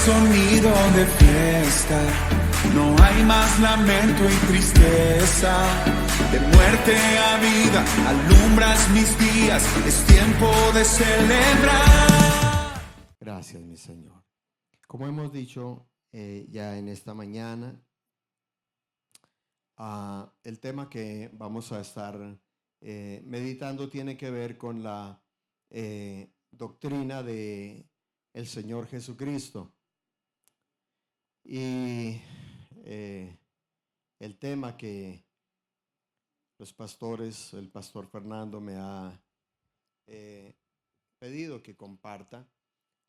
sonido de fiesta, no hay más lamento y tristeza. De muerte a vida alumbras mis días, es tiempo de celebrar. Gracias, mi Señor. Como hemos dicho ya en esta mañana, el tema que vamos a estar meditando tiene que ver con la doctrina de el Señor Jesucristo. Y el tema que los pastores, el pastor Fernando me ha pedido que comparta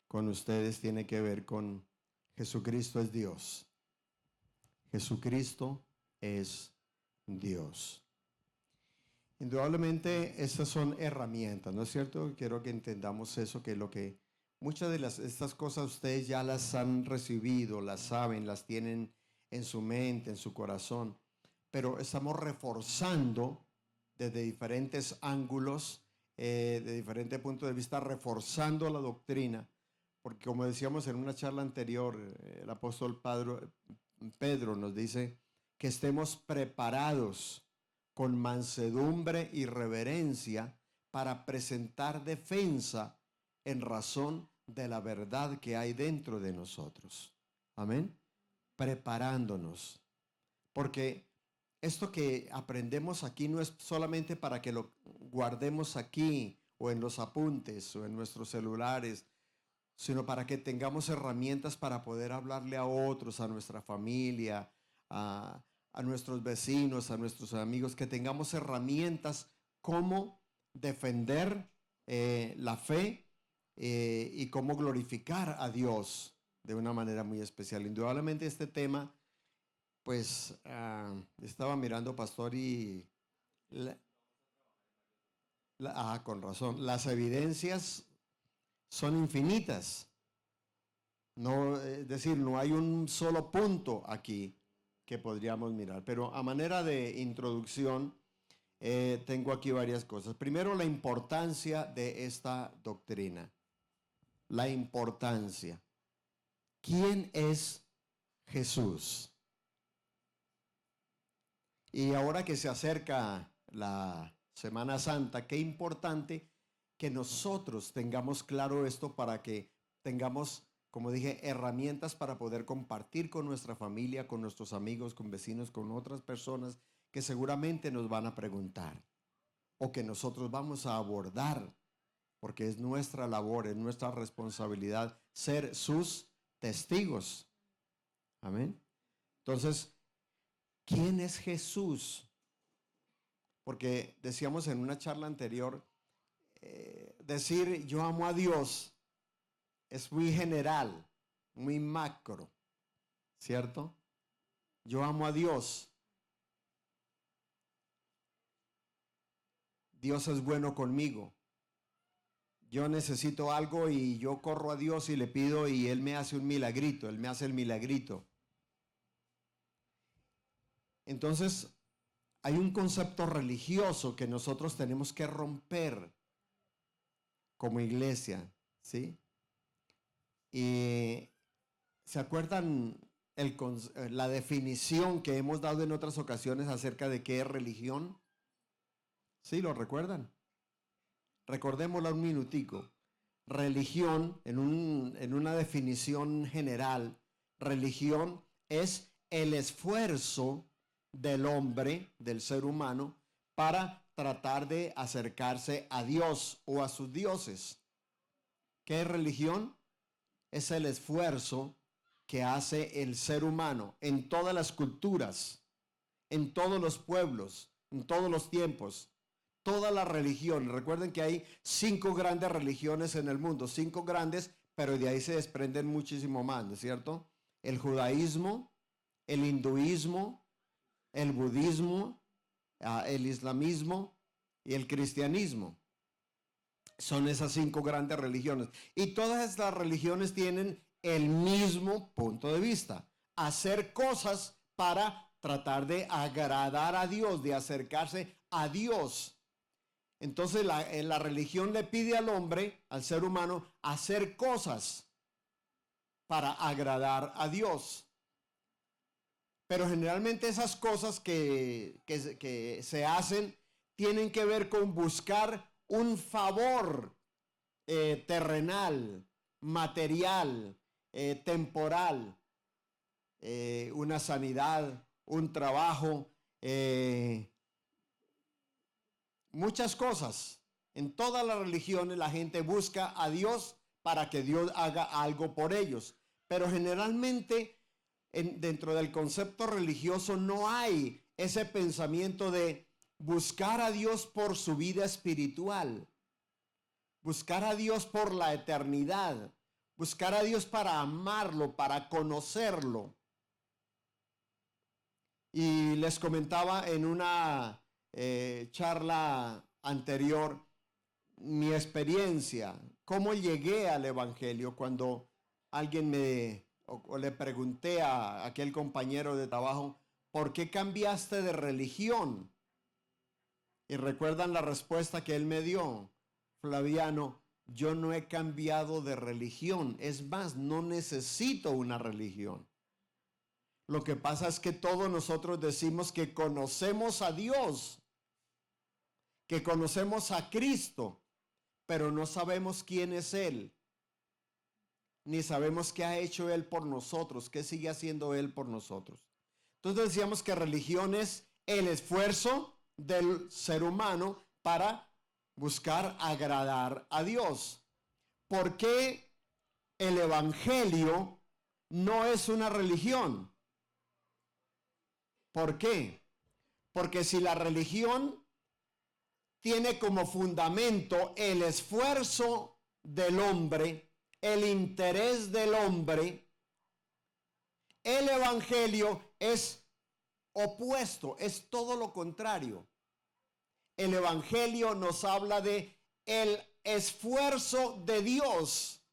con ustedes tiene que ver con Jesucristo es Dios. Jesucristo es Dios. Indudablemente estas son herramientas, ¿no es cierto? Quiero que entendamos eso, que lo que muchas de estas cosas ustedes ya las han recibido, las saben, las tienen en su mente, en su corazón, pero estamos reforzando desde diferentes ángulos, de diferentes puntos de vista, reforzando la doctrina, porque como decíamos en una charla anterior, el apóstol Pedro nos dice que estemos preparados con mansedumbre y reverencia para presentar defensa en razón de la verdad que hay dentro de nosotros. Amén. Preparándonos. Porque esto que aprendemos aquí no es solamente para que lo guardemos aquí o en los apuntes o en nuestros celulares, sino para que tengamos herramientas para poder hablarle a otros, a nuestra familia, a nuestros vecinos, a nuestros amigos, que tengamos herramientas cómo defender la fe y cómo glorificar a Dios de una manera muy especial. Indudablemente este tema, pues estaba mirando, pastor, y con razón, las evidencias son infinitas. No, es decir, no hay un solo punto aquí que podríamos mirar. Pero a manera de introducción, tengo aquí varias cosas. Primero, la importancia de esta doctrina. La importancia. ¿Quién es Jesús? Y ahora que se acerca la Semana Santa, qué importante que nosotros tengamos claro esto para que tengamos, como dije, herramientas para poder compartir con nuestra familia, con nuestros amigos, con vecinos, con otras personas que seguramente nos van a preguntar o que nosotros vamos a abordar, porque es nuestra labor, es nuestra responsabilidad ser sus testigos. Amén. Entonces, ¿quién es Jesús? Porque decíamos en una charla anterior, decir yo amo a Dios es muy general, muy macro, ¿cierto? Yo amo a Dios. Dios es bueno conmigo. Yo necesito algo y yo corro a Dios y le pido y Él me hace un milagrito, Él me hace el milagrito. Entonces, hay un concepto religioso que nosotros tenemos que romper como iglesia, ¿sí? Y ¿se acuerdan la definición que hemos dado en otras ocasiones acerca de qué es religión? ¿Sí lo recuerdan? Recordémosla un minutico. Religión, en una definición general, religión es el esfuerzo del hombre, del ser humano, para tratar de acercarse a Dios o a sus dioses. ¿Qué es religión? Es el esfuerzo que hace el ser humano en todas las culturas, en todos los pueblos, en todos los tiempos. Toda la religión, recuerden que hay 5 grandes religiones en el mundo, 5 grandes, pero de ahí se desprenden muchísimo más, ¿no es cierto? El judaísmo, el hinduismo, el budismo, el islamismo y el cristianismo. Son esas 5 grandes religiones. Y todas estas religiones tienen el mismo punto de vista: hacer cosas para tratar de agradar a Dios, de acercarse a Dios. Entonces la religión le pide al hombre, al ser humano, hacer cosas para agradar a Dios. Pero generalmente esas cosas que se hacen tienen que ver con buscar un favor terrenal, material, temporal, una sanidad, un trabajo, muchas cosas. En todas las religiones la gente busca a Dios para que Dios haga algo por ellos. Pero generalmente dentro del concepto religioso no hay ese pensamiento de buscar a Dios por su vida espiritual, buscar a Dios por la eternidad, buscar a Dios para amarlo, para conocerlo. Y les comentaba en una charla anterior mi experiencia, cómo llegué al Evangelio cuando alguien o le pregunté a aquel compañero de trabajo, ¿por qué cambiaste de religión? Y recuerdan la respuesta que él me dio, Flaviano, yo no he cambiado de religión, es más, no necesito una religión. Lo que pasa es que todos nosotros decimos que conocemos a Dios, que conocemos a Cristo, pero no sabemos quién es Él, ni sabemos qué ha hecho Él por nosotros, qué sigue haciendo Él por nosotros. Entonces decíamos que religión es el esfuerzo del ser humano para buscar agradar a Dios. ¿Por qué el Evangelio no es una religión? ¿Por qué? Porque si la religión tiene como fundamento el esfuerzo del hombre, el interés del hombre, el Evangelio es opuesto, es todo lo contrario. El Evangelio nos habla de el esfuerzo de Dios,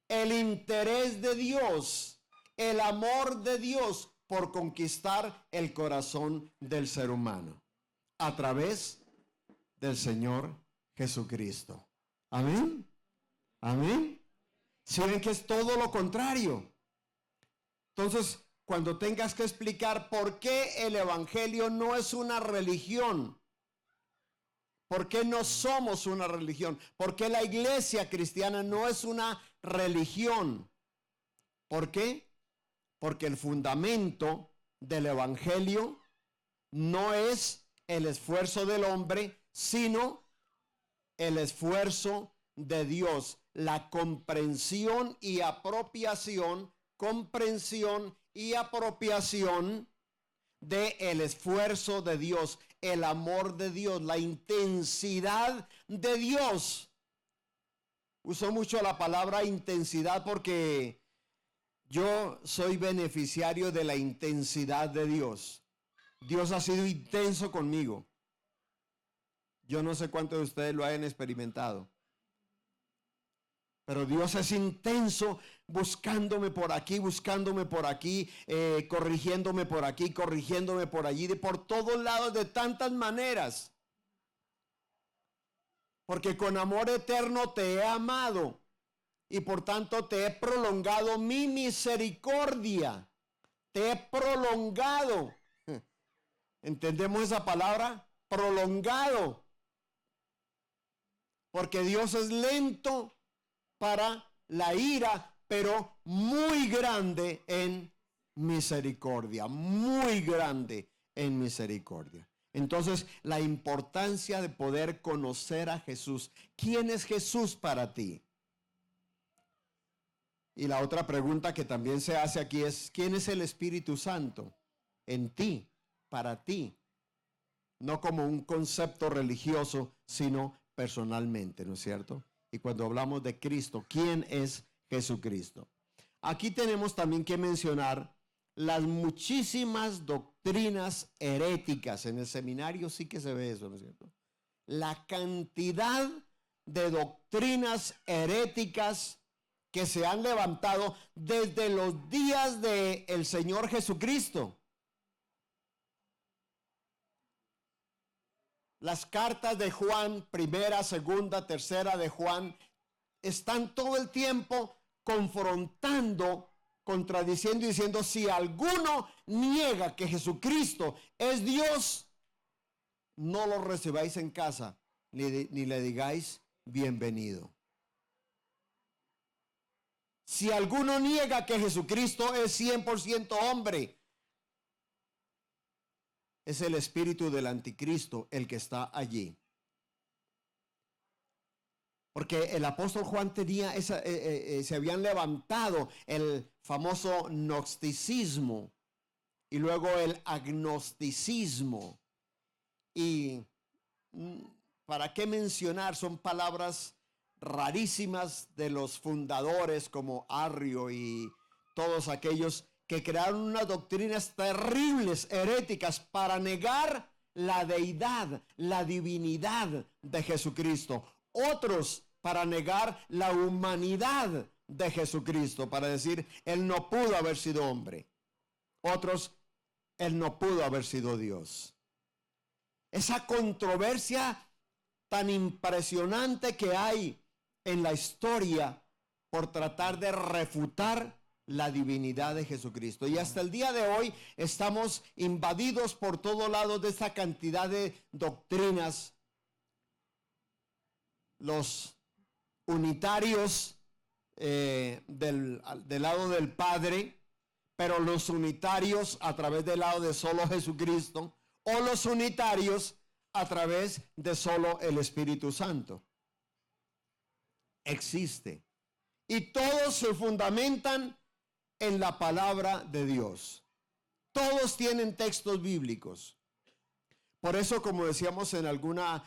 el interés de Dios, el amor de Dios por conquistar el corazón del ser humano a través del Señor Jesucristo. Amén. Amén. Si ven que es todo lo contrario. Entonces, cuando tengas que explicar por qué el Evangelio no es una religión, por qué no somos una religión, por qué la iglesia cristiana no es una religión, ¿por qué? Porque el fundamento del Evangelio no es el esfuerzo del hombre, sino el esfuerzo de Dios, la comprensión y apropiación del esfuerzo de Dios, el amor de Dios, la intensidad de Dios. Uso mucho la palabra intensidad porque yo soy beneficiario de la intensidad de Dios. Dios ha sido intenso conmigo. Yo no sé cuántos de ustedes lo hayan experimentado. Pero Dios es intenso buscándome por aquí, corrigiéndome por aquí, corrigiéndome por allí, de por todos lados, de tantas maneras. Porque con amor eterno te he amado y por tanto te he prolongado mi misericordia. Te he prolongado. ¿Entendemos esa palabra? Prolongado. Porque Dios es lento para la ira, pero muy grande en misericordia, muy grande en misericordia. Entonces, la importancia de poder conocer a Jesús. ¿Quién es Jesús para ti? Y la otra pregunta que también se hace aquí es, ¿quién es el Espíritu Santo en ti, para ti? No como un concepto religioso, sino personalmente, ¿no es cierto? Y cuando hablamos de Cristo, ¿quién es Jesucristo? Aquí tenemos también que mencionar las muchísimas doctrinas heréticas. En el seminario sí que se ve eso, ¿no es cierto? La cantidad de doctrinas heréticas que se han levantado desde los días del Señor Jesucristo. Las cartas de Juan, primera, segunda, tercera de Juan, están todo el tiempo confrontando, contradiciendo y diciendo, si alguno niega que Jesucristo es Dios, no lo recibáis en casa, ni le digáis bienvenido. Si alguno niega que Jesucristo es 100% hombre, es el espíritu del anticristo el que está allí. Porque el apóstol Juan tenía se habían levantado el famoso gnosticismo y luego el agnosticismo. Y ¿para qué mencionar? Son palabras rarísimas de los fundadores como Arrio y todos aquellos que crearon unas doctrinas terribles, heréticas, para negar la deidad, la divinidad de Jesucristo. Otros para negar la humanidad de Jesucristo, para decir, Él no pudo haber sido hombre. Otros, Él no pudo haber sido Dios. Esa controversia tan impresionante que hay en la historia por tratar de refutar la divinidad de Jesucristo. Y hasta el día de hoy estamos invadidos por todos lados de esta cantidad de doctrinas. Los unitarios del lado del Padre, pero los unitarios a través del lado de solo Jesucristo, o los unitarios a través de solo el Espíritu Santo. Existe. Y todos se fundamentan en la palabra de Dios. Todos tienen textos bíblicos. Por eso, como decíamos en alguna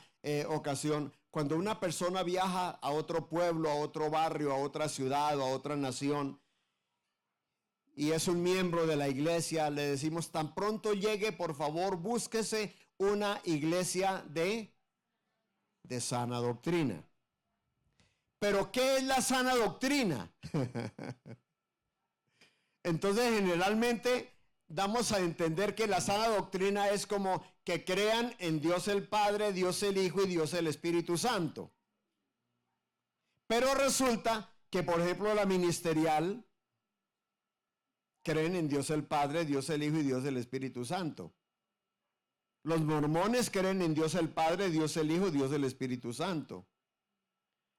ocasión, cuando una persona viaja a otro pueblo, a otro barrio, a otra ciudad, a otra nación, y es un miembro de la iglesia, le decimos, tan pronto llegue, por favor, búsquese una iglesia de sana doctrina. Pero ¿qué es la sana doctrina? Entonces, generalmente damos a entender que la sana doctrina es como que crean en Dios el Padre, Dios el Hijo y Dios el Espíritu Santo. Pero resulta que, por ejemplo, la ministerial creen en Dios el Padre, Dios el Hijo y Dios el Espíritu Santo. Los mormones creen en Dios el Padre, Dios el Hijo y Dios el Espíritu Santo.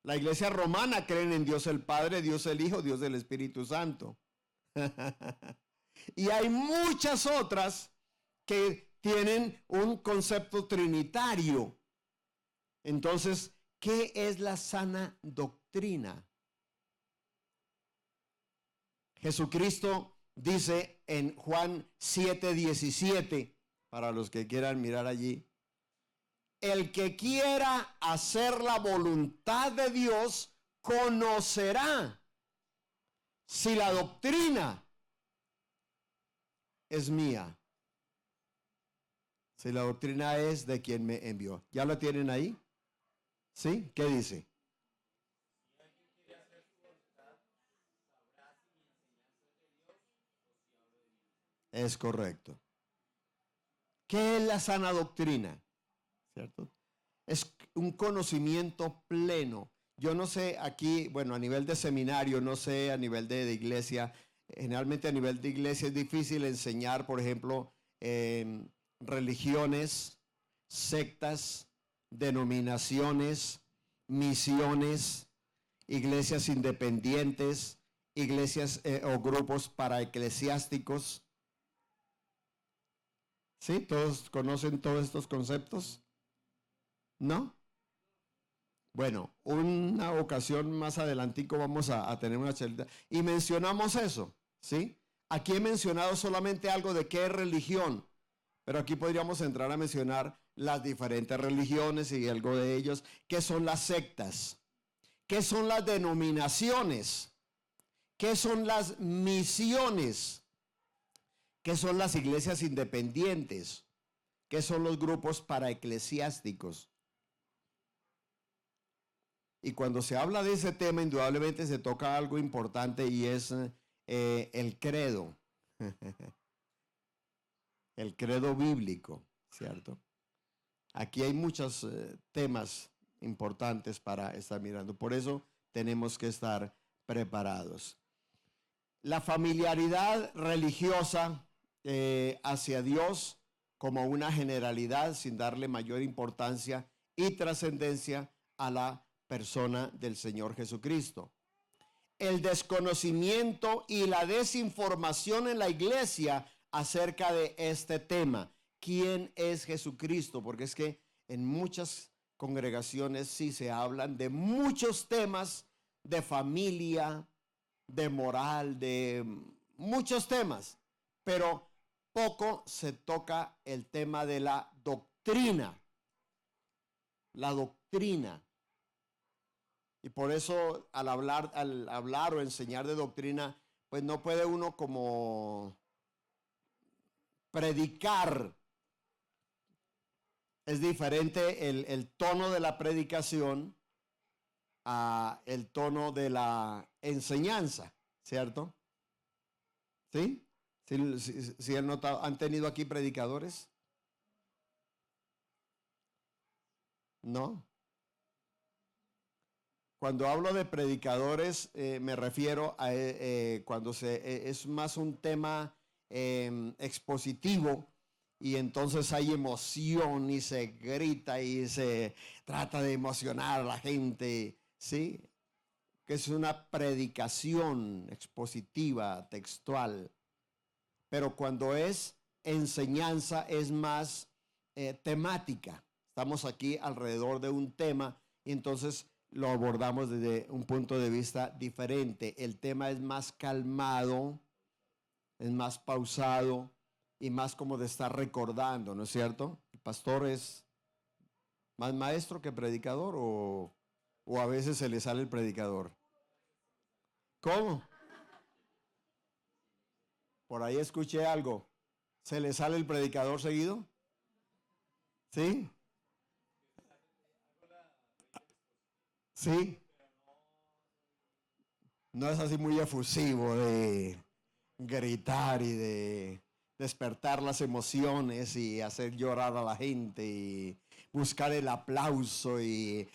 La iglesia romana creen en Dios el Padre, Dios el Hijo, Dios el Espíritu Santo. Y hay muchas otras que tienen un concepto trinitario. Entonces, ¿qué es la sana doctrina? Jesucristo dice en Juan 7:17, para los que quieran mirar allí, el que quiera hacer la voluntad de Dios conocerá si la doctrina es mía, si la doctrina es de quien me envió. ¿Ya lo tienen ahí? ¿Sí? ¿Qué dice? Es correcto. ¿Qué es la sana doctrina? ¿Cierto? Es un conocimiento pleno. Yo no sé aquí, bueno, a nivel de seminario, no sé, a nivel de iglesia, generalmente a nivel de iglesia es difícil enseñar, por ejemplo, religiones, sectas, denominaciones, misiones, iglesias independientes, iglesias o grupos para eclesiásticos. ¿Sí? ¿Todos conocen todos estos conceptos? ¿No? Bueno, una ocasión más adelantico vamos a tener una charla y mencionamos eso, ¿sí? Aquí he mencionado solamente algo de qué es religión, pero aquí podríamos entrar a mencionar las diferentes religiones y algo de ellos, qué son las sectas, qué son las denominaciones, qué son las misiones, qué son las iglesias independientes, qué son los grupos paraeclesiásticos. Y cuando se habla de ese tema, indudablemente se toca algo importante y es el credo. El credo bíblico, ¿cierto? Aquí hay muchos temas importantes para estar mirando. Por eso tenemos que estar preparados. La familiaridad religiosa hacia Dios como una generalidad sin darle mayor importancia y trascendencia a la persona del Señor Jesucristo. El desconocimiento y la desinformación en la iglesia acerca de este tema. ¿Quién es Jesucristo? Porque es que en muchas congregaciones sí se hablan de muchos temas de familia, de moral, de muchos temas, pero poco se toca el tema de la doctrina. La doctrina. Y por eso al hablar o enseñar de doctrina, pues no puede uno como predicar. Es diferente el tono de la predicación a el tono de la enseñanza, ¿cierto? ¿Sí? ¿Sí han notado? ¿Han tenido aquí predicadores? ¿No? Cuando hablo de predicadores, me refiero a cuando es más un tema expositivo y entonces hay emoción y se grita y se trata de emocionar a la gente, ¿sí? Que es una predicación expositiva, textual. Pero cuando es enseñanza es más temática. Estamos aquí alrededor de un tema y entonces lo abordamos desde un punto de vista diferente. El tema es más calmado, es más pausado y más como de estar recordando, ¿no es cierto? El pastor es más maestro que predicador o a veces se le sale el predicador. ¿Cómo? Por ahí escuché algo. ¿Se le sale el predicador seguido? ¿Sí? ¿Sí? No es así muy efusivo de gritar y de despertar las emociones y hacer llorar a la gente y buscar el aplauso y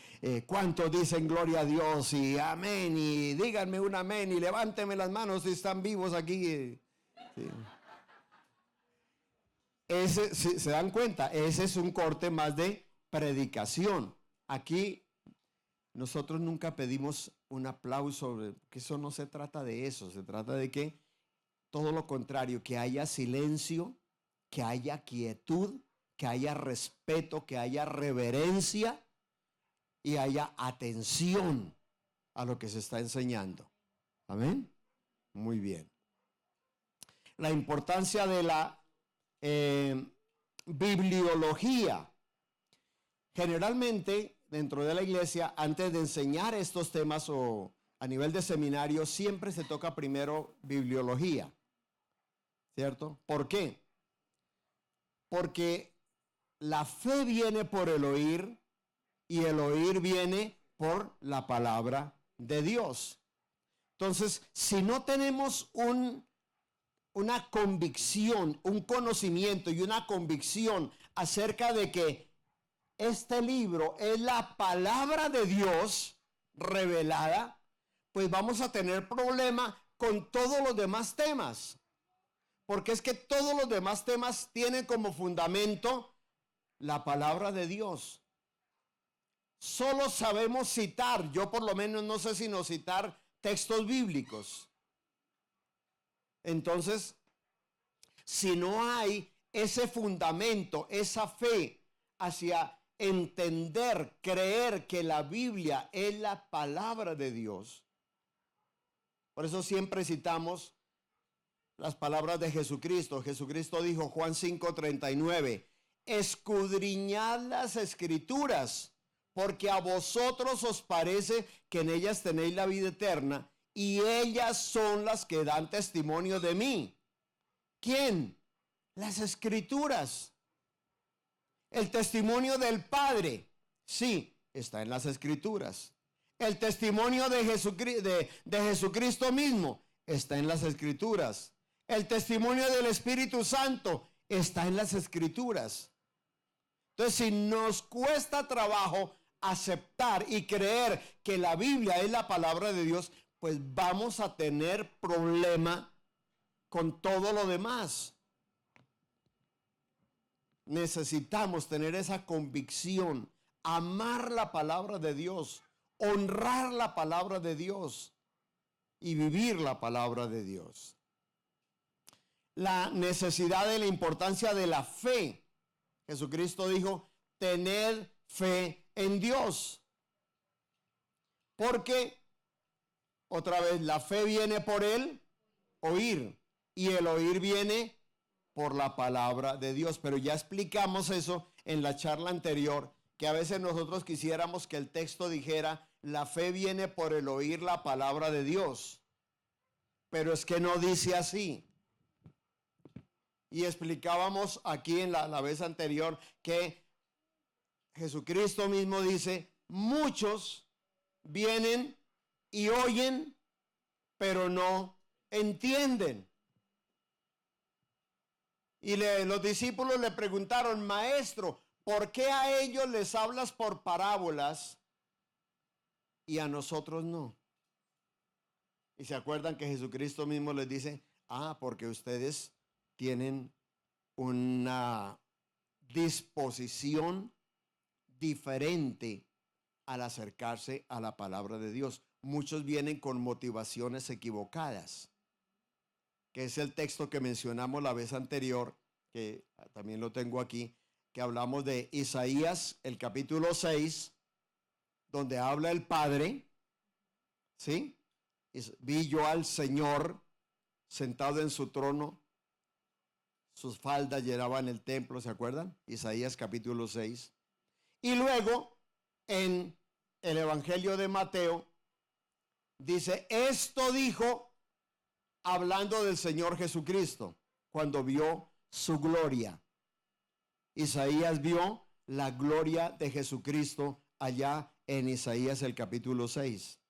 cuántos dicen gloria a Dios y amén y díganme un amén y levánteme las manos si están vivos aquí. Sí. Ese, si se dan cuenta, ese es un corte más de predicación. Aquí nosotros nunca pedimos un aplauso, que eso no se trata de eso, se trata de que todo lo contrario, que haya silencio, que haya quietud, que haya respeto, que haya reverencia y haya atención a lo que se está enseñando. ¿Amén? Muy bien. La importancia de la bibliología. Generalmente, dentro de la iglesia, antes de enseñar estos temas o a nivel de seminario, siempre se toca primero bibliología. ¿Cierto? ¿Por qué? Porque la fe viene por el oír y el oír viene por la palabra de Dios. Entonces, si no tenemos una convicción, un conocimiento y una convicción acerca de que este libro es la palabra de Dios revelada, pues vamos a tener problema con todos los demás temas. Porque es que todos los demás temas tienen como fundamento la palabra de Dios. Solo sabemos citar, yo por lo menos no sé sino citar textos bíblicos. Entonces, si no hay ese fundamento, esa fe hacia entender, creer que la Biblia es la palabra de Dios, por eso siempre citamos las palabras de Jesucristo. Jesucristo dijo, Juan 5:39, escudriñad las escrituras, porque a vosotros os parece que en ellas tenéis la vida eterna, y ellas son las que dan testimonio de mí. ¿Quién? Las escrituras. El testimonio del Padre, sí, está en las escrituras. El testimonio de Jesucristo mismo está en las escrituras. El testimonio del Espíritu Santo está en las escrituras. Entonces, si nos cuesta trabajo aceptar y creer que la Biblia es la palabra de Dios, pues vamos a tener problema con todo lo demás. Necesitamos tener esa convicción, amar la palabra de Dios, honrar la palabra de Dios y vivir la palabra de Dios. La necesidad de la importancia de la fe. Jesucristo dijo, tened fe en Dios. Porque, otra vez, la fe viene por el oír y el oír viene por la palabra de Dios. Pero ya explicamos eso en la charla anterior, que a veces nosotros quisiéramos que el texto dijera, la fe viene por el oír la palabra de Dios. Pero es que no dice así. Y explicábamos aquí en la vez anterior que Jesucristo mismo dice, muchos vienen y oyen, pero no entienden. Y los discípulos le preguntaron, maestro, ¿por qué a ellos les hablas por parábolas y a nosotros no? Y se acuerdan que Jesucristo mismo les dice, porque ustedes tienen una disposición diferente al acercarse a la palabra de Dios. Muchos vienen con motivaciones equivocadas, que es el texto que mencionamos la vez anterior, que también lo tengo aquí, que hablamos de Isaías, el capítulo 6, donde habla el Padre, ¿sí? Vi yo al Señor sentado en su trono, sus faldas llenaban el templo, ¿se acuerdan? Isaías capítulo 6. Y luego, en el Evangelio de Mateo, dice, esto dijo, hablando del Señor Jesucristo, cuando vio su gloria. Isaías vio la gloria de Jesucristo allá en Isaías el capítulo 6.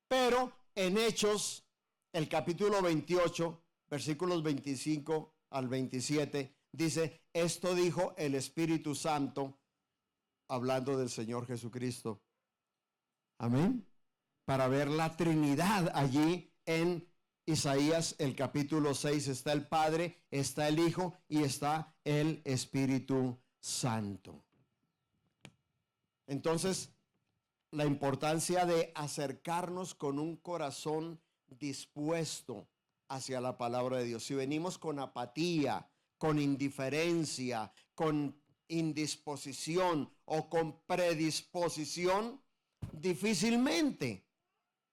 Pero en Hechos, el capítulo 28, versículos 25 al 27, dice, esto dijo el Espíritu Santo, hablando del Señor Jesucristo. Amén. Para ver la Trinidad allí en Isaías, el capítulo 6, está el Padre, está el Hijo y está el Espíritu Santo. Entonces, la importancia de acercarnos con un corazón dispuesto hacia la palabra de Dios. Si venimos con apatía, con indiferencia, con indisposición o con predisposición, difícilmente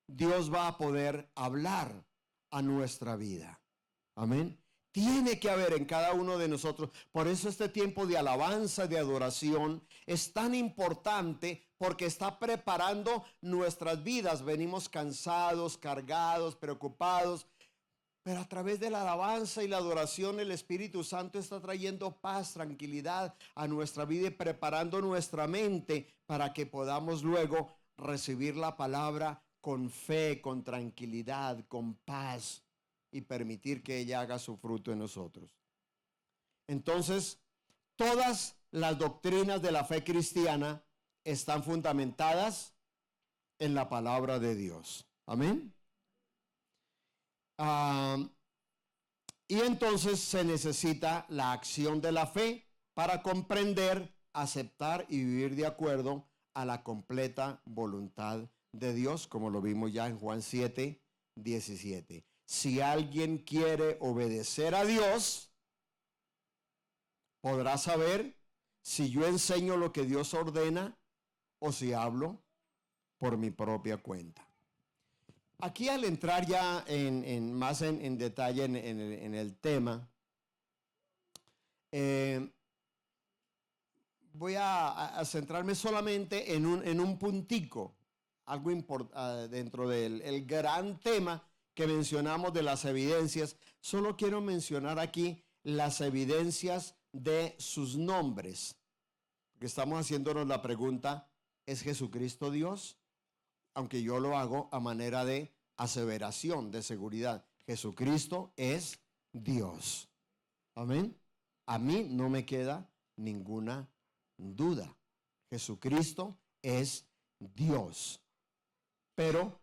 Dios va a poder hablar a nuestra vida. Amén. Tiene que haber en cada uno de nosotros. Por eso este tiempo de alabanza, de adoración, es tan importante porque está preparando nuestras vidas. Venimos cansados, cargados, preocupados. Pero a través de la alabanza y la adoración, el Espíritu Santo está trayendo paz, tranquilidad a nuestra vida y preparando nuestra mente para que podamos luego recibir la palabra con fe, con tranquilidad, con paz y permitir que ella haga su fruto en nosotros. Entonces, todas las doctrinas de la fe cristiana están fundamentadas en la palabra de Dios. Amén. Y entonces se necesita la acción de la fe para comprender, aceptar y vivir de acuerdo a la completa voluntad de Dios, como lo vimos ya en Juan 7, 17. Si alguien quiere obedecer a Dios, podrá saber si yo enseño lo que Dios ordena o si hablo por mi propia cuenta. Aquí al entrar ya más en detalle en el tema, voy a centrarme solamente en un puntico, algo dentro del gran tema que mencionamos de las evidencias. Solo quiero mencionar aquí las evidencias de sus nombres, porque estamos haciéndonos la pregunta, ¿es Jesucristo Dios? Aunque yo lo hago a manera de aseveración, de seguridad. Jesucristo es Dios. Amén. A mí no me queda ninguna duda. Jesucristo es Dios. Pero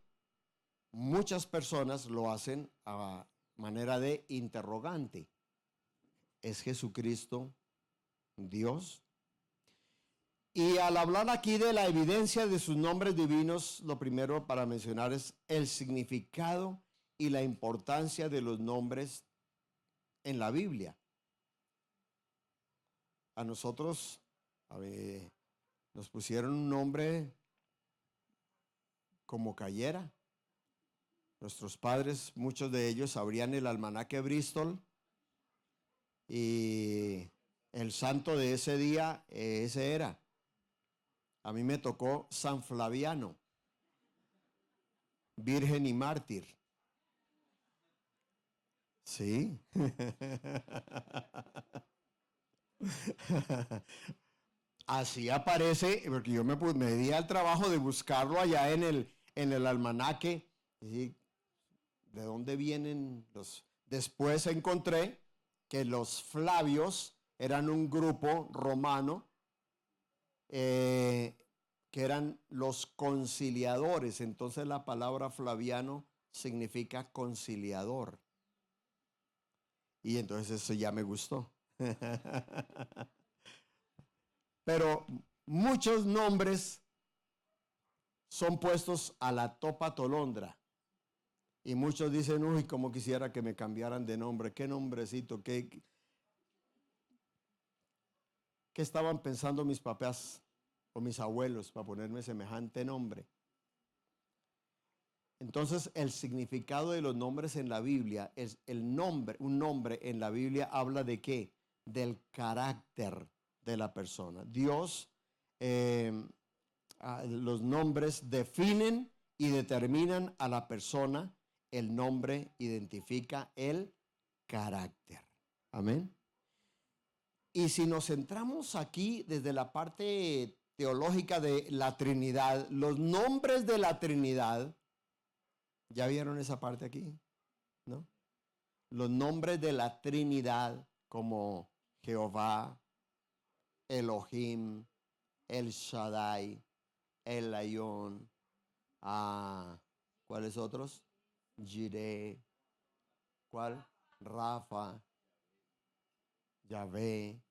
muchas personas lo hacen a manera de interrogante. ¿Es Jesucristo Dios? Y al hablar aquí de la evidencia de sus nombres divinos, lo primero para mencionar es el significado y la importancia de los nombres en la Biblia. A nosotros nos pusieron un nombre como cayera. Nuestros padres, muchos de ellos, abrían el almanaque Bristol y el santo de ese día, ese era. A mí me tocó San Flaviano, virgen y mártir. Sí. Así aparece, porque yo me di al trabajo de buscarlo allá en el almanaque. ¿Sí? ¿De dónde vienen los? Después encontré que los Flavios eran un grupo romano que eran los conciliadores. Entonces la palabra Flaviano significa conciliador. Y entonces eso ya me gustó. Pero muchos nombres son puestos a la topa tolondra. Y muchos dicen, uy, cómo quisiera que me cambiaran de nombre. ¿Qué nombrecito? ¿Qué estaban pensando mis papás o mis abuelos para ponerme semejante nombre? Entonces, el significado de los nombres en la Biblia es el nombre. Un nombre en la Biblia habla de ¿qué? Del carácter de la persona. Dios, los nombres definen y determinan a la persona. El nombre identifica el carácter. Amén. Y si nos centramos aquí desde la parte teológica de la Trinidad, los nombres de la Trinidad, ¿ya vieron esa parte aquí? ¿No? Los nombres de la Trinidad como Jehová, Elohim, El Shaddai, El Elyon, ¿cuáles otros? Jireh, ¿cuál? Rafa, Yahvé.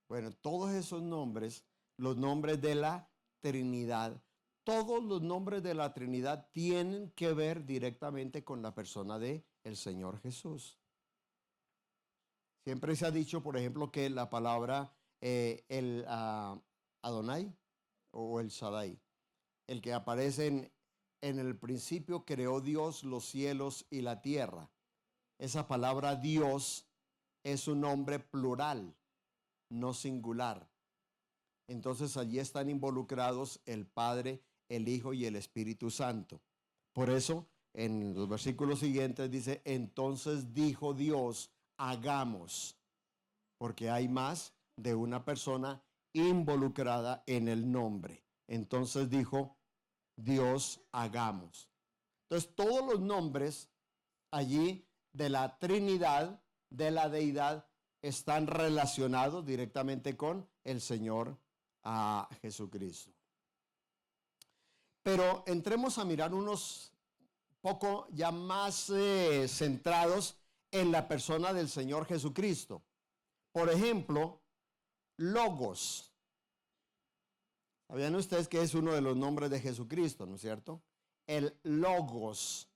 Bueno, todos esos nombres, los nombres de la Trinidad, todos los nombres de la Trinidad tienen que ver directamente con la persona de el Señor Jesús. Siempre se ha dicho, por ejemplo, que la palabra Adonai o el Shaddai, el que aparece en el principio creó Dios los cielos y la tierra. Esa palabra Dios es un nombre plural, no singular. Entonces allí están involucrados el Padre, el Hijo y el Espíritu Santo. Por eso en los versículos siguientes dice, entonces dijo Dios, hagamos, porque hay más de una persona involucrada en el nombre. Entonces dijo Dios, hagamos. Entonces todos los nombres allí de la Trinidad, de la deidad, están relacionados directamente con el Señor Jesucristo. Pero entremos a mirar unos poco ya más centrados en la persona del Señor Jesucristo. Por ejemplo, Logos. ¿Sabían ustedes que es uno de los nombres de Jesucristo, no es cierto? El Logos.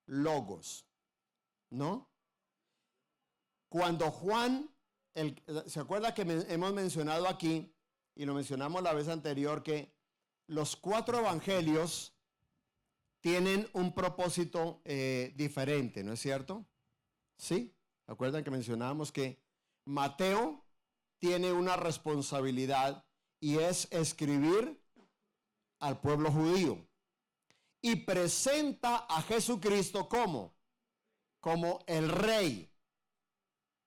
Logos. ¿No? Cuando Juan, ¿se acuerda que hemos mencionado aquí, y lo mencionamos la vez anterior, que los 4 evangelios tienen un propósito diferente, ¿no es cierto? ¿Sí? ¿Se acuerdan que mencionábamos que Mateo tiene una responsabilidad y es escribir al pueblo judío y presenta a Jesucristo como el rey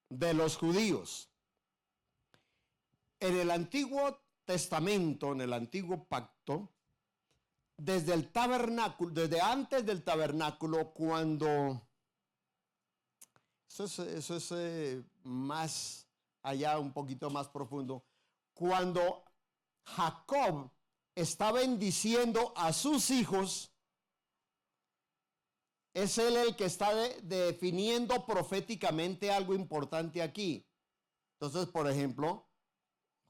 de los judíos? En el Antiguo Testamento, en el Antiguo Pacto, desde el tabernáculo, desde antes del tabernáculo, cuando eso es más allá, un poquito más profundo, cuando Jacob está bendiciendo a sus hijos, Es él el que está definiendo proféticamente algo importante aquí. Entonces, por ejemplo,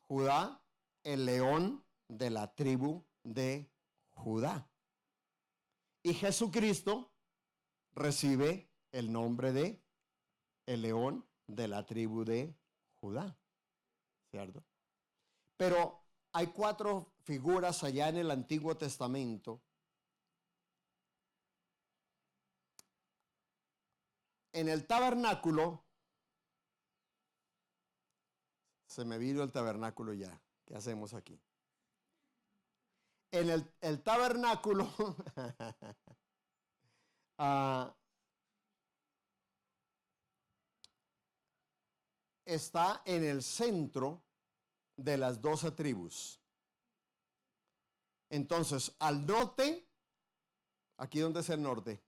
Judá, el león de la tribu de Judá. Y Jesucristo recibe el nombre de el león de la tribu de Judá, ¿cierto? Pero hay 4 figuras allá en el Antiguo Testamento. En el tabernáculo, se me vino el tabernáculo ya. ¿Qué hacemos aquí? En el tabernáculo está en el centro de las 12 tribus. Entonces, al norte, ¿aquí dónde es el norte?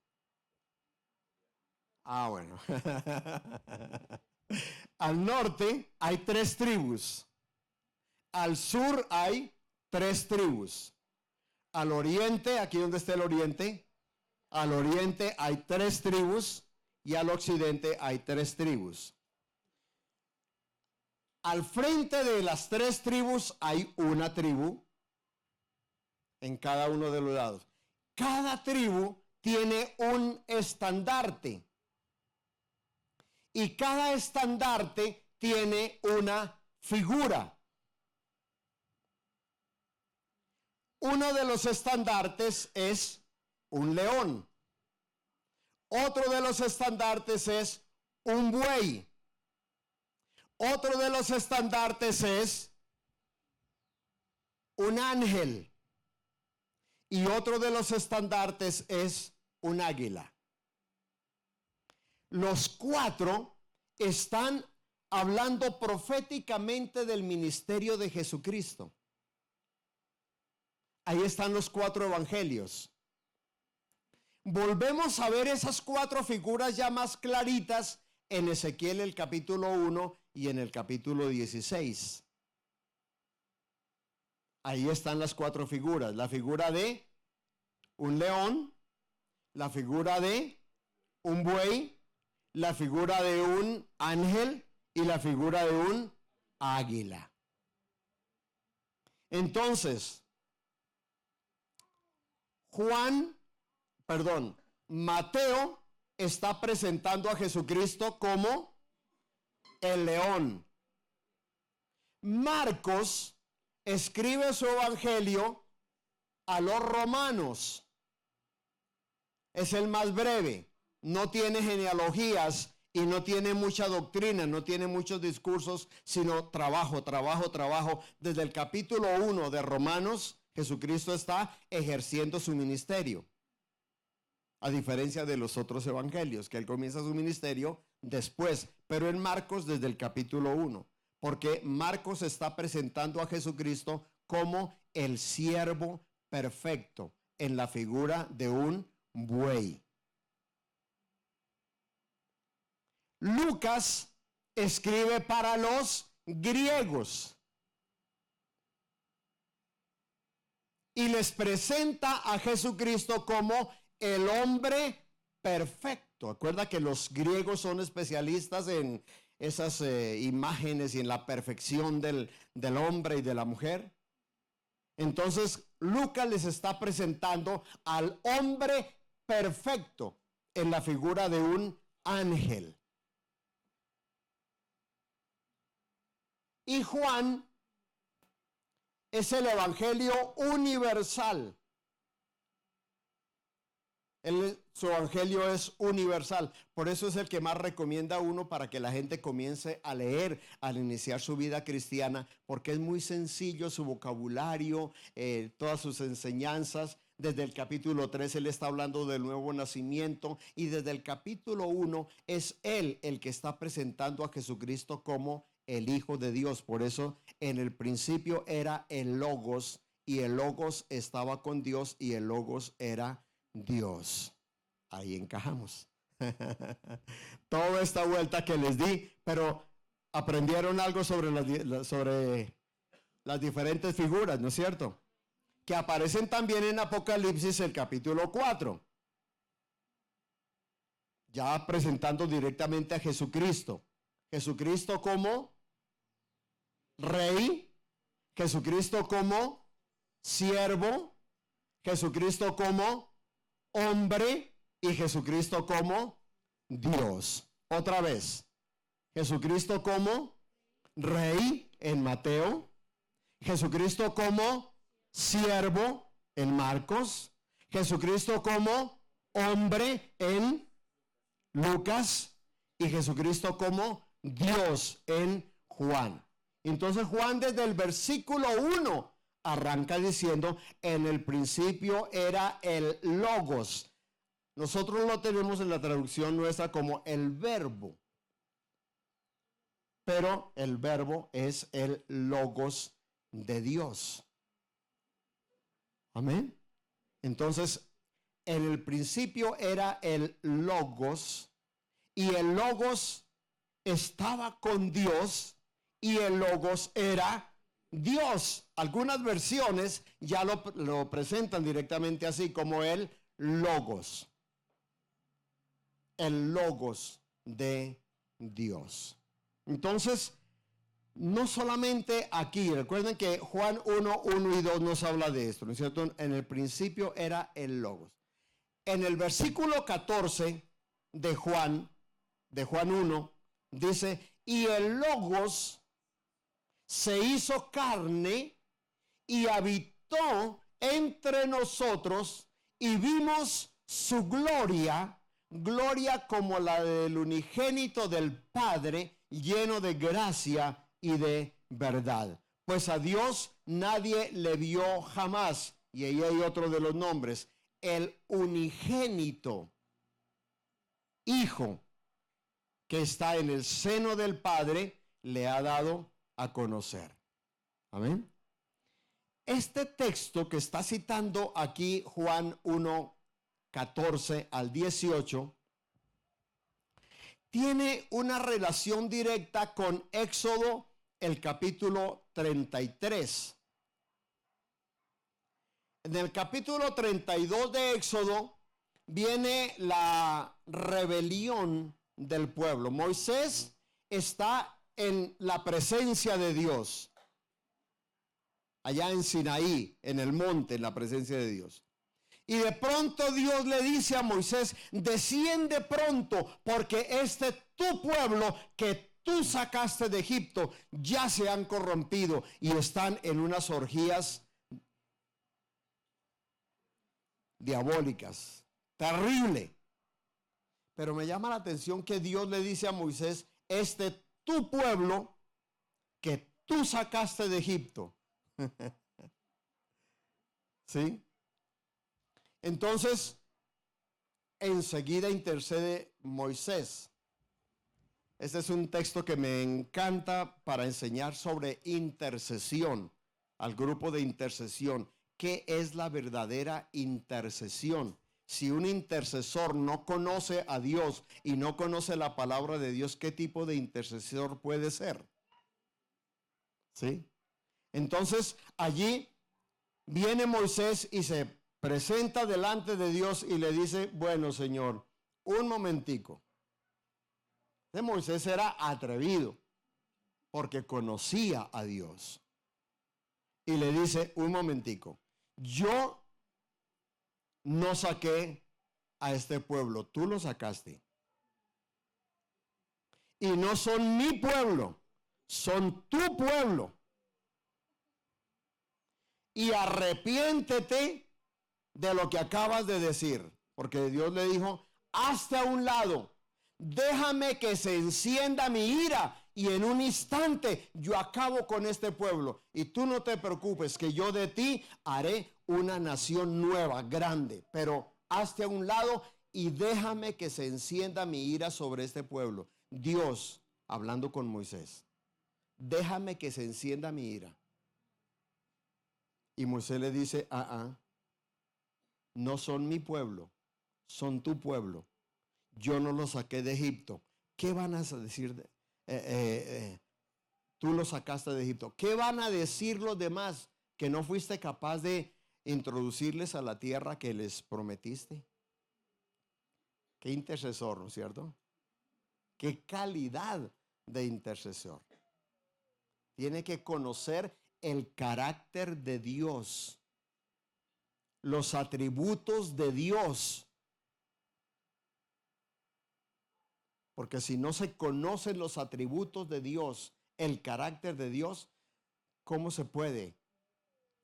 Bueno. Al norte hay 3 tribus. Al sur hay 3 tribus. Al oriente, ¿aquí dónde está el oriente? Al oriente hay 3 tribus y al occidente hay 3 tribus. Al frente de las 3 tribus hay una tribu en cada uno de los lados. Cada tribu tiene un estandarte. Y cada estandarte tiene una figura. Uno de los estandartes es un león. Otro de los estandartes es un buey. Otro de los estandartes es un ángel. Y otro de los estandartes es un águila. Los 4 están hablando proféticamente del ministerio de Jesucristo. Ahí están los 4 evangelios. Volvemos a ver esas 4 figuras ya más claritas en Ezequiel el capítulo 1 y en el capítulo 16. Ahí están las 4 figuras. La figura de un león, la figura de un buey, la figura de un ángel y la figura de un águila. Entonces, Mateo está presentando a Jesucristo como el león. Marcos escribe su evangelio a los romanos. Es el más breve. No tiene genealogías y no tiene mucha doctrina, no tiene muchos discursos, sino trabajo. Desde el capítulo 1 de Romanos, Jesucristo está ejerciendo su ministerio. A diferencia de los otros evangelios, que él comienza su ministerio después, pero en Marcos desde el capítulo 1, porque Marcos está presentando a Jesucristo como el siervo perfecto en la figura de un buey. Lucas escribe para los griegos y les presenta a Jesucristo como el hombre perfecto. Acuerda que los griegos son especialistas en esas imágenes y en la perfección del hombre y de la mujer. Entonces, Lucas les está presentando al hombre perfecto en la figura de un ángel. Y Juan es el evangelio universal. Su evangelio es universal. Por eso es el que más recomienda a uno para que la gente comience a leer al iniciar su vida cristiana, porque es muy sencillo su vocabulario, todas sus enseñanzas. Desde el capítulo 3 él está hablando del nuevo nacimiento y desde el capítulo 1 es él el que está presentando a Jesucristo como el Hijo de Dios. Por eso en el principio era el Logos y el Logos estaba con Dios y el Logos era Dios. Ahí encajamos. Toda esta vuelta que les di, pero aprendieron algo sobre las diferentes figuras, ¿no es cierto? Que aparecen también en Apocalipsis el capítulo 4. ya presentando directamente a Jesucristo. Jesucristo como rey, Jesucristo como siervo, Jesucristo como hombre y Jesucristo como Dios. Otra vez, Jesucristo como rey en Mateo, Jesucristo como siervo en Marcos, Jesucristo como hombre en Lucas y Jesucristo como Dios en Juan. Entonces Juan desde el versículo 1 arranca diciendo, en el principio era el Logos. Nosotros lo tenemos en la traducción nuestra como el verbo, pero el verbo es el Logos de Dios. Amén. Entonces, en el principio era el Logos, y el Logos estaba con Dios, y el Logos era Dios. Algunas versiones ya lo presentan directamente así, como el Logos. El Logos de Dios. Entonces, no solamente aquí, recuerden que Juan 1, 1 y 2 nos habla de esto, ¿no es cierto? En el principio era el Logos. En el versículo 14 de Juan 1, dice, y el Logos se hizo carne y habitó entre nosotros y vimos su gloria, gloria como la del unigénito del Padre, lleno de gracia y de verdad. Pues a Dios nadie le vio jamás. Y ahí hay otro de los nombres. El unigénito Hijo que está en el seno del Padre le ha dado a conocer. Amén. Este texto que está citando aquí Juan 1, 14 al 18, tiene una relación directa con Éxodo, el capítulo 33. En el capítulo 32 de Éxodo viene la rebelión del pueblo. Moisés está en la presencia de Dios, allá en Sinaí, en el monte, en la presencia de Dios. Y de pronto Dios le dice a Moisés, desciende pronto, porque tu pueblo que tú sacaste de Egipto ya se han corrompido y están en unas orgías diabólicas. Terrible. Pero me llama la atención que Dios le dice a Moisés, tu pueblo que tú sacaste de Egipto. ¿Sí? Entonces, enseguida intercede Moisés. Este es un texto que me encanta para enseñar sobre intercesión, al grupo de intercesión. ¿Qué es la verdadera intercesión? Si un intercesor no conoce a Dios y no conoce la palabra de Dios, ¿qué tipo de intercesor puede ser? ¿Sí? Entonces, allí viene Moisés y se presenta delante de Dios y le dice, bueno, Señor, un momentico. Moisés era atrevido porque conocía a Dios. Y le dice, un momentico, yo no saqué a este pueblo, tú lo sacaste. Y no son mi pueblo, son tu pueblo. Y arrepiéntete de lo que acabas de decir. Porque Dios le dijo, hazte a un lado, déjame que se encienda mi ira y en un instante yo acabo con este pueblo. Y tú no te preocupes que yo de ti haré una nación nueva, grande. Pero hazte a un lado y déjame que se encienda mi ira sobre este pueblo. Dios, hablando con Moisés, déjame que se encienda mi ira. Y Moisés le dice, no son mi pueblo, son tu pueblo. Yo no los saqué de Egipto. ¿Qué van a decir? Tú los sacaste de Egipto. ¿Qué van a decir los demás? Que no fuiste capaz de introducirles a la tierra que les prometiste. Qué intercesor, ¿no es cierto? Qué calidad de intercesor. Tiene que conocer el carácter de Dios, los atributos de Dios. Porque si no se conocen los atributos de Dios, el carácter de Dios, ¿cómo se puede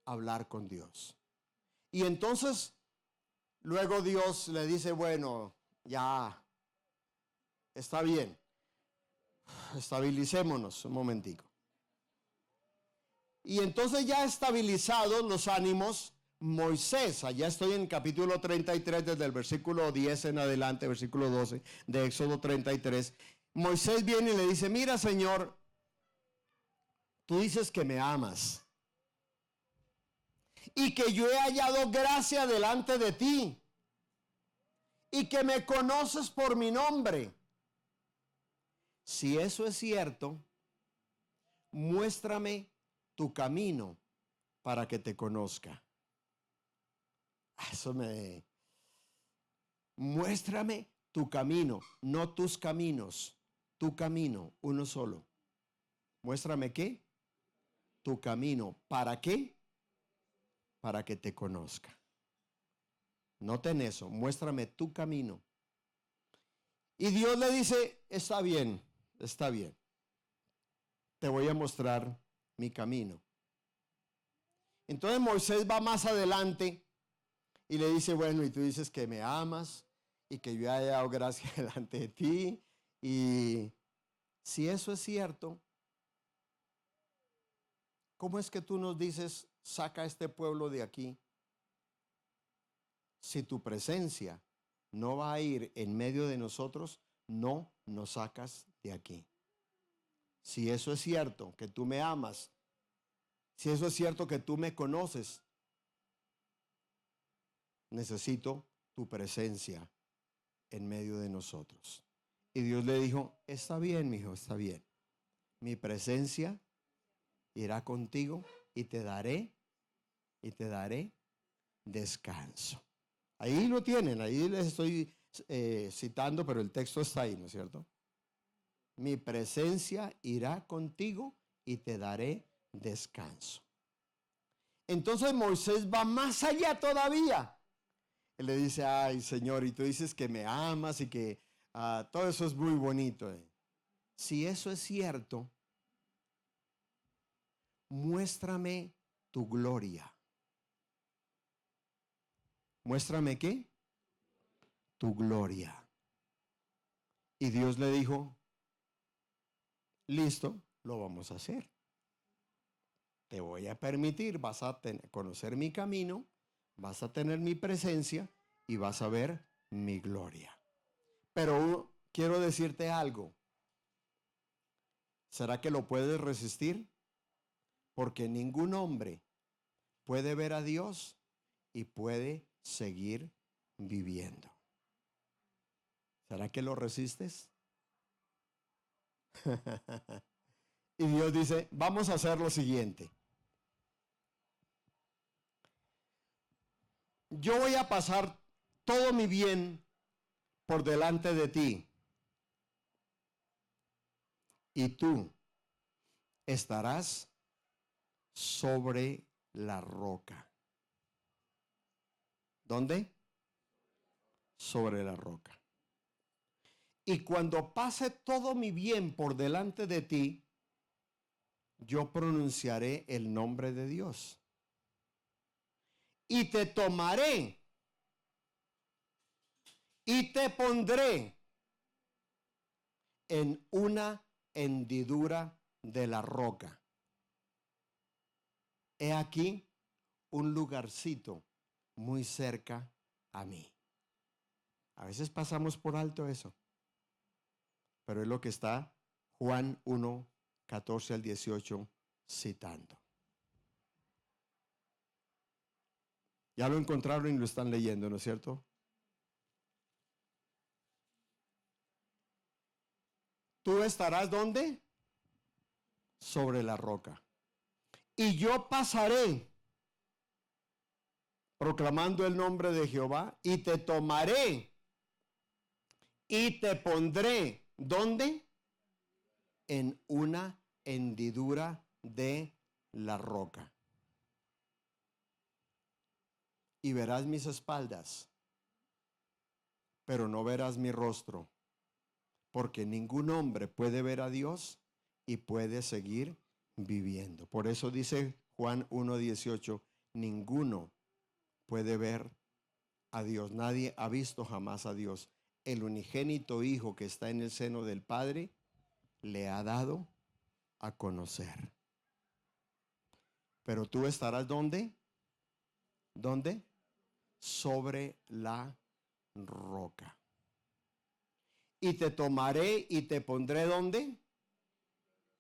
hablar con Dios? Y entonces, luego Dios le dice, bueno, ya, está bien, estabilicémonos un momentico. Y entonces ya estabilizados los ánimos, Moisés, allá estoy en capítulo 33, desde el versículo 10 en adelante, versículo 12 de Éxodo 33, Moisés viene y le dice, mira, Señor, tú dices que me amas y que yo he hallado gracia delante de ti y que me conoces por mi nombre. Si eso es cierto, muéstrame tu camino para que te conozca. Muéstrame tu camino, no tus caminos, tu camino, uno solo. Muéstrame ¿qué? Tu camino. ¿Para qué? Para que te conozca. Noten eso, muéstrame tu camino. Y Dios le dice, está bien, te voy a mostrar mi camino. Entonces Moisés va más adelante y le dice, bueno, y tú dices que me amas y que yo haya dado gracia delante de ti. Y si eso es cierto, ¿cómo es que tú nos dices, saca a este pueblo de aquí? Si tu presencia no va a ir en medio de nosotros, no nos sacas de aquí. Si eso es cierto, que tú me amas, si eso es cierto que tú me conoces, necesito tu presencia en medio de nosotros. Y Dios le dijo, está bien, mi hijo, está bien. Mi presencia irá contigo y te daré descanso. Ahí lo tienen, ahí les estoy citando, pero el texto está ahí, ¿no es cierto? Mi presencia irá contigo y te daré descanso. Entonces Moisés va más allá todavía. Él le dice, ay, Señor, y tú dices que me amas y que todo eso es muy bonito. Si eso es cierto, muéstrame tu gloria. Muéstrame ¿qué? Tu gloria. Y Dios le dijo, listo, lo vamos a hacer. Te voy a permitir, vas a conocer mi camino, vas a tener mi presencia y vas a ver mi gloria. Pero quiero decirte algo. ¿Será que lo puedes resistir? Porque ningún hombre puede ver a Dios y puede seguir viviendo. ¿Será que lo resistes? Y Dios dice, vamos a hacer lo siguiente. Yo voy a pasar todo mi bien por delante de ti. Y tú estarás sobre la roca. ¿Dónde? Sobre la roca. Y cuando pase todo mi bien por delante de ti, yo pronunciaré el nombre de Dios. Y te tomaré y te pondré en una hendidura de la roca. He aquí un lugarcito muy cerca a mí. A veces pasamos por alto eso, pero es lo que está Juan 1, 14 al 18 citando. Ya lo encontraron y lo están leyendo, ¿no es cierto? ¿Tú estarás dónde? Sobre la roca. Y yo pasaré proclamando el nombre de Jehová y te tomaré y te pondré, ¿dónde? En una hendidura de la roca. Y verás mis espaldas, pero no verás mi rostro, porque ningún hombre puede ver a Dios y puede seguir viviendo. Por eso dice Juan 1:18, ninguno puede ver a Dios. Nadie ha visto jamás a Dios. El unigénito Hijo que está en el seno del Padre le ha dado a conocer. Pero tú estarás ¿dónde? ¿Dónde? Sobre la roca. Y te tomaré y te pondré ¿dónde?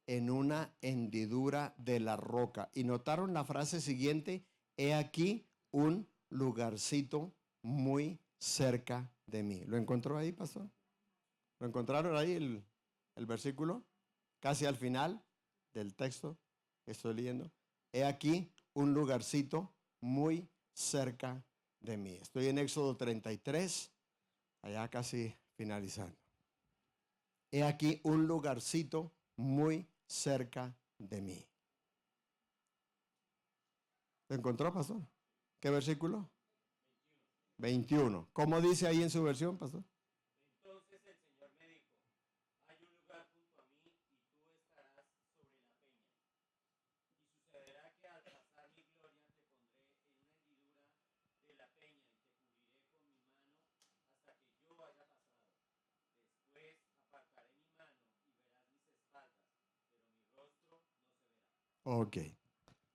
En una hendidura de la roca. Y notaron la frase siguiente, he aquí un lugarcito muy cerca de mí. ¿Lo encontró ahí, pastor? ¿Lo encontraron ahí el versículo? Casi al final del texto que estoy leyendo. He aquí un lugarcito muy cerca de mí. Estoy en Éxodo 33, allá casi finalizando. He aquí un lugarcito muy cerca de mí. ¿Lo encontró, pastor? ¿Qué versículo? 21. ¿Cómo dice ahí en su versión, pastor? Entonces el Señor me dijo, hay un lugar junto a mí y tú estarás sobre la peña. Y sucederá que al pasar mi gloria te pondré en una hendidura de la peña y te cubriré con mi mano hasta que yo haya pasado. Después apartaré mi mano y verás mis espaldas, pero mi rostro no se verá. Ok.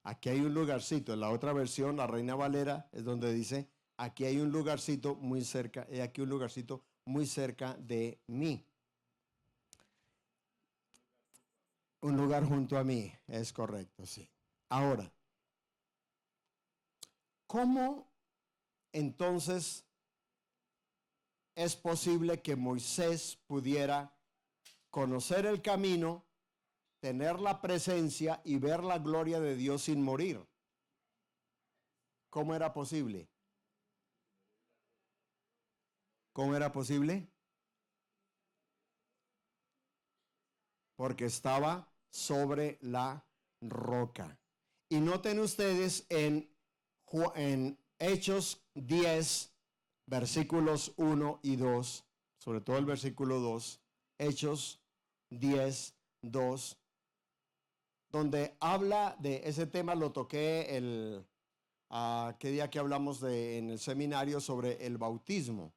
Aquí hay un lugarcito. En la otra versión, la Reina Valera, es donde dice, aquí hay un lugarcito muy cerca, he aquí un lugarcito muy cerca de mí. Un lugar junto a mí, es correcto, sí. Ahora, ¿cómo entonces es posible que Moisés pudiera conocer el camino, tener la presencia y ver la gloria de Dios sin morir? ¿Cómo era posible? ¿Cómo era posible? Porque estaba sobre la roca. Y noten ustedes en Hechos 10, versículos 1 y 2, sobre todo el versículo 2, Hechos 10, 2, donde habla de ese tema, lo toqué qué día que hablamos en el seminario sobre el bautismo.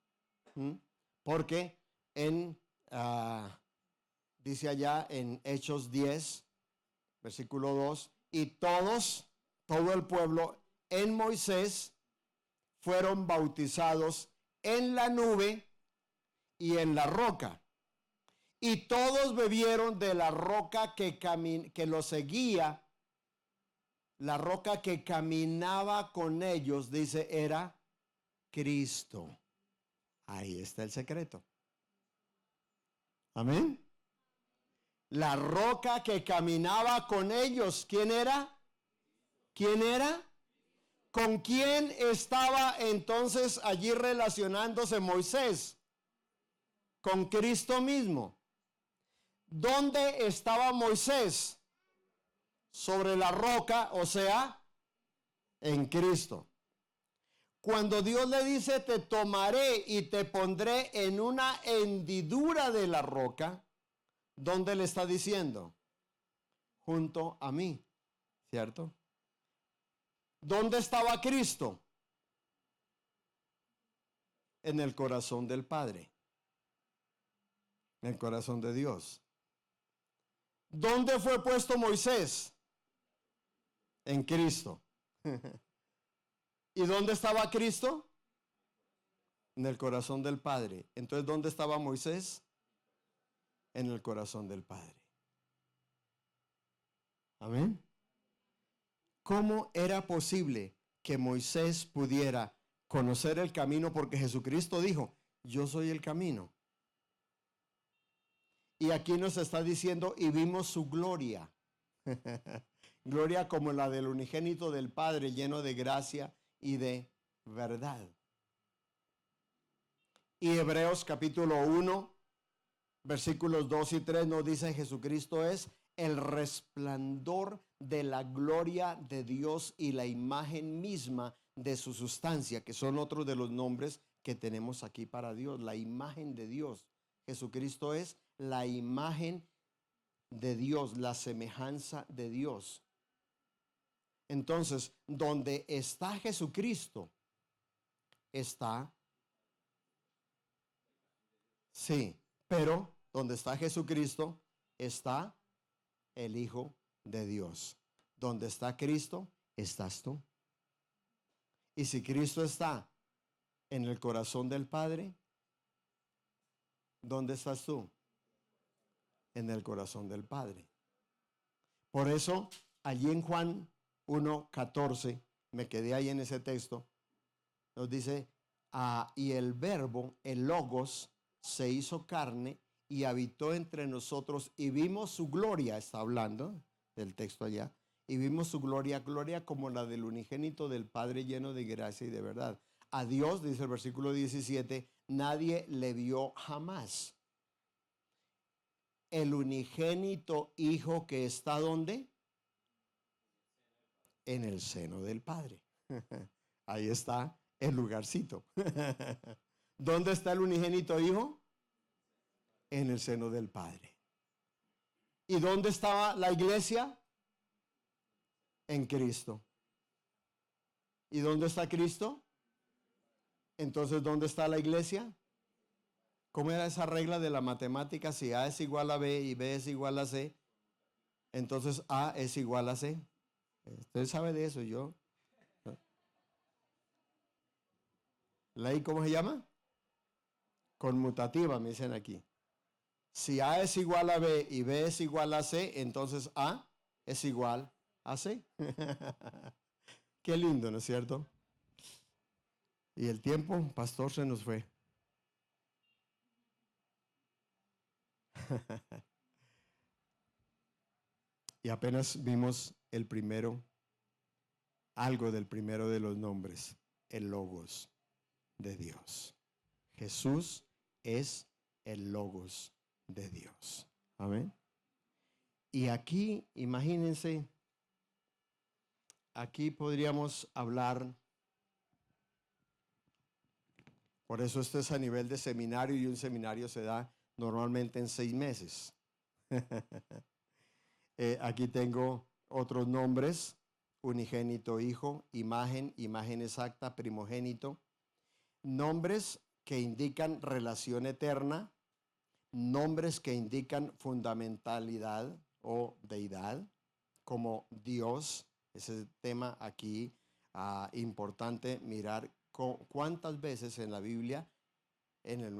Porque dice allá en Hechos 10, versículo 2, y todo el pueblo en Moisés fueron bautizados en la nube y en la roca. Y todos bebieron de la roca que los seguía. La roca que caminaba con ellos, dice, era Cristo. Ahí está el secreto. Amén. La roca que caminaba con ellos, ¿quién era? ¿Quién era? ¿Con quién estaba entonces allí relacionándose Moisés? Con Cristo mismo. ¿Dónde estaba Moisés? Sobre la roca, o sea, en Cristo. Cuando Dios le dice, te tomaré y te pondré en una hendidura de la roca, ¿dónde le está diciendo? Junto a mí, ¿cierto? ¿Dónde estaba Cristo? En el corazón del Padre, en el corazón de Dios. ¿Dónde fue puesto Moisés? En Cristo. ¿Y dónde estaba Cristo? En el corazón del Padre. Entonces, ¿dónde estaba Moisés? En el corazón del Padre. Amén. ¿Cómo era posible que Moisés pudiera conocer el camino? Porque Jesucristo dijo, yo soy el camino. Y aquí nos está diciendo, y vimos su gloria. Gloria como la del unigénito del Padre, lleno de gracia y de verdad. Y Hebreos capítulo 1, versículos 2 y 3 nos dice: Jesucristo es el resplandor de la gloria de Dios y la imagen misma de su sustancia, que son otros de los nombres que tenemos aquí para Dios, la imagen de Dios. Jesucristo es la imagen de Dios, la semejanza de Dios. Entonces, donde está Jesucristo, está, sí, pero donde está Jesucristo, está el Hijo de Dios. Donde está Cristo, estás tú. Y si Cristo está en el corazón del Padre, ¿dónde estás tú? En el corazón del Padre. Por eso, allí en Juan 1:14, me quedé ahí en ese texto, nos dice: y el verbo, el logos, se hizo carne y habitó entre nosotros y vimos su gloria. Está hablando del texto allá. Y vimos su gloria, gloria como la del unigénito del Padre, lleno de gracia y de verdad. A Dios, dice el versículo 17, nadie le vio jamás. El unigénito Hijo que está ¿dónde? En el seno del Padre. Ahí está el lugarcito. ¿Dónde está el unigénito Hijo? En el seno del Padre. ¿Y dónde estaba la iglesia? En Cristo. ¿Y dónde está Cristo? Entonces, ¿dónde está la iglesia? ¿Cómo era esa regla de la matemática? Si A es igual a B y B es igual a C, entonces A es igual a C. Usted sabe de eso, yo. ¿Ley cómo se llama? Conmutativa, me dicen aquí. Si A es igual a B y B es igual a C, entonces A es igual a C. Qué lindo, ¿no es cierto? Y el tiempo, pastor, se nos fue. Y apenas vimos el primero, algo del primero de los nombres, el Logos de Dios. Jesús es el Logos de Dios. Amén. Y aquí, imagínense, aquí podríamos hablar, por eso esto es a nivel de seminario y un seminario se da normalmente en 6 meses. Aquí tengo otros nombres: unigénito Hijo, imagen, imagen exacta, primogénito. Nombres que indican relación eterna, nombres que indican fundamentalidad o deidad, como Dios. Ese es el tema aquí importante mirar cuántas veces en la Biblia, en el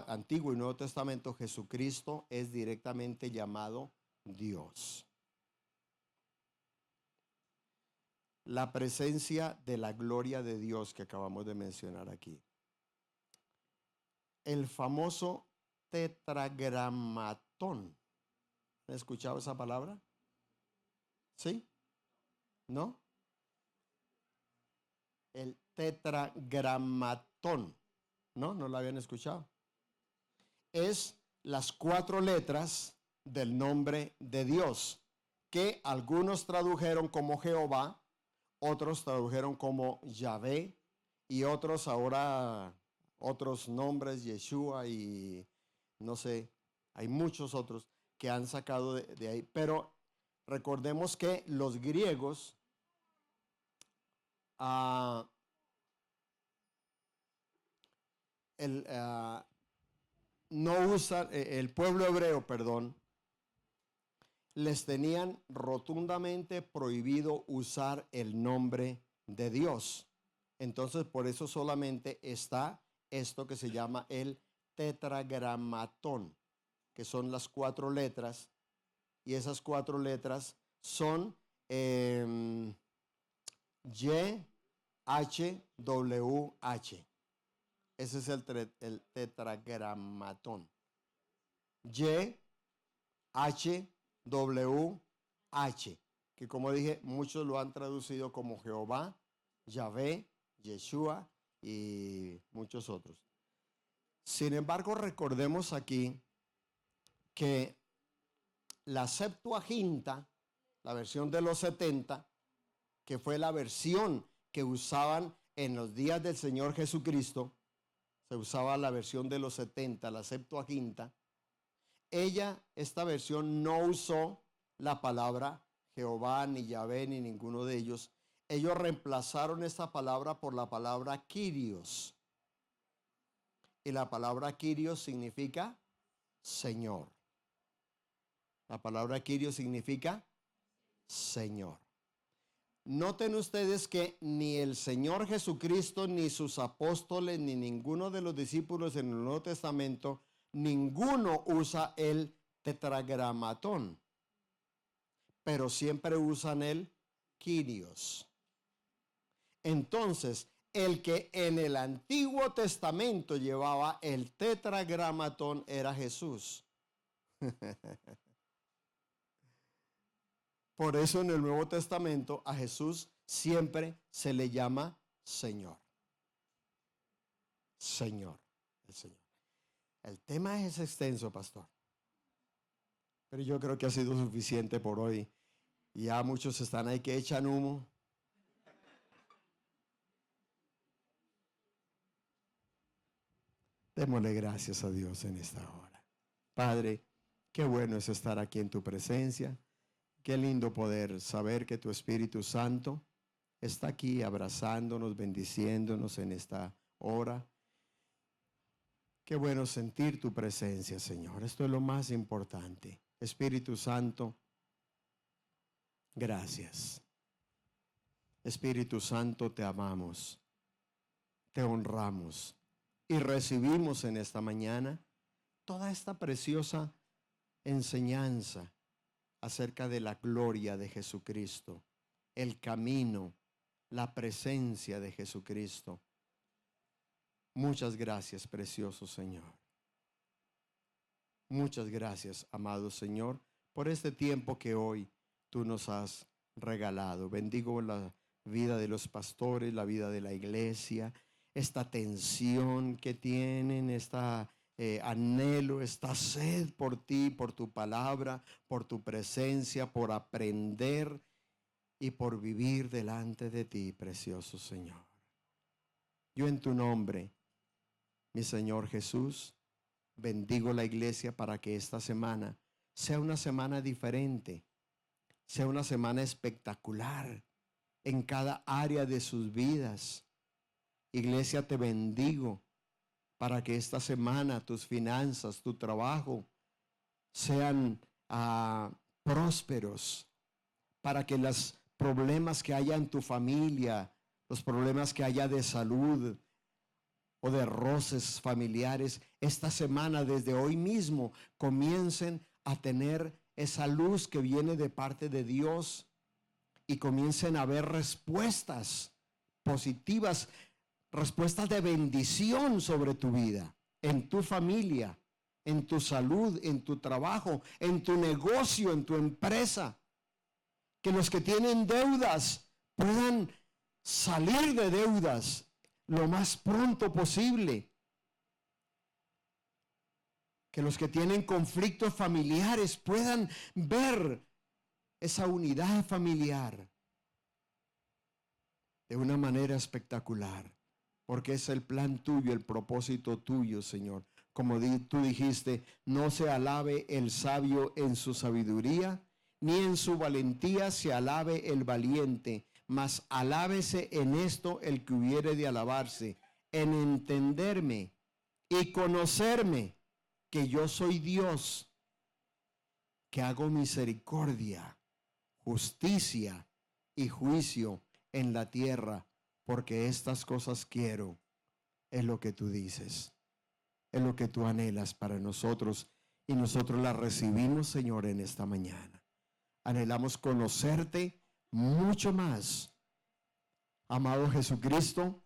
Antiguo y Nuevo Testamento, Jesucristo es directamente llamado Dios. La presencia de la gloria de Dios que acabamos de mencionar aquí. El famoso tetragramatón. ¿Han escuchado esa palabra? ¿Sí? ¿No? El tetragramatón. ¿No? ¿No lo habían escuchado? Es las 4 letras del nombre de Dios, que algunos tradujeron como Jehová, otros tradujeron como Yahvé, y otros ahora, otros nombres, Yeshua y no sé, hay muchos otros que han sacado de ahí. Pero recordemos que los griegos no usan, el pueblo hebreo, perdón, les tenían rotundamente prohibido usar el nombre de Dios. Entonces, por eso solamente está esto que se llama el tetragramatón, que son las 4 letras, y esas 4 letras son YHWH. Ese es el tetragramatón. YHWH, que como dije, muchos lo han traducido como Jehová, Yahvé, Yeshua y muchos otros. Sin embargo, recordemos aquí que la Septuaginta, la versión de los 70, que fue la versión que usaban en los días del Señor Jesucristo, se usaba la versión de los 70, la Septuaginta. Esta versión no usó la palabra Jehová, ni Yahvé, ni ninguno de ellos. Ellos reemplazaron esta palabra por la palabra Kyrios. Y la palabra Kyrios significa Señor. La palabra Kyrios significa Señor. Noten ustedes que ni el Señor Jesucristo, ni sus apóstoles, ni ninguno de los discípulos en el Nuevo Testamento, ninguno usa el tetragramatón, pero siempre usan el Kyrios. Entonces, el que en el Antiguo Testamento llevaba el tetragramatón era Jesús. Por eso en el Nuevo Testamento a Jesús siempre se le llama Señor. Señor, el Señor. El tema es extenso, pastor. Pero yo creo que ha sido suficiente por hoy. Ya muchos están ahí que echan humo. Démosle gracias a Dios en esta hora. Padre, qué bueno es estar aquí en tu presencia. Qué lindo poder saber que tu Espíritu Santo está aquí abrazándonos, bendiciéndonos en esta hora. Qué bueno sentir tu presencia, Señor. Esto es lo más importante. Espíritu Santo, gracias. Espíritu Santo, te amamos, te honramos y recibimos en esta mañana toda esta preciosa enseñanza acerca de la gloria de Jesucristo, el camino, la presencia de Jesucristo. Muchas gracias, precioso Señor. Muchas gracias, amado Señor, por este tiempo que hoy tú nos has regalado. Bendigo la vida de los pastores, la vida de la iglesia, esta tensión que tienen, esta anhelo, esta sed por ti, por tu palabra, por tu presencia, por aprender y por vivir delante de ti, precioso Señor. Yo en tu nombre, mi Señor Jesús, bendigo la iglesia para que esta semana sea una semana diferente, sea una semana espectacular en cada área de sus vidas. Iglesia, te bendigo para que esta semana tus finanzas, tu trabajo sean prósperos, para que los problemas que haya en tu familia, los problemas que haya de salud o de roces familiares, esta semana desde hoy mismo comiencen a tener esa luz que viene de parte de Dios y comiencen a haber respuestas positivas, respuestas de bendición sobre tu vida, en tu familia, en tu salud, en tu trabajo, en tu negocio, en tu empresa. Que los que tienen deudas puedan salir de deudas lo más pronto posible. Que los que tienen conflictos familiares puedan ver esa unidad familiar de una manera espectacular. Porque es el plan tuyo, el propósito tuyo, Señor. Como tú dijiste, no se alabe el sabio en su sabiduría, ni en su valentía se alabe el valiente, mas alábese en esto el que hubiere de alabarse, en entenderme y conocerme, que yo soy Dios, que hago misericordia, justicia y juicio en la tierra, porque estas cosas quiero. Es lo que tú dices, es lo que tú anhelas para nosotros, y nosotros las recibimos, Señor, en esta mañana. Anhelamos conocerte mucho más, amado Jesucristo,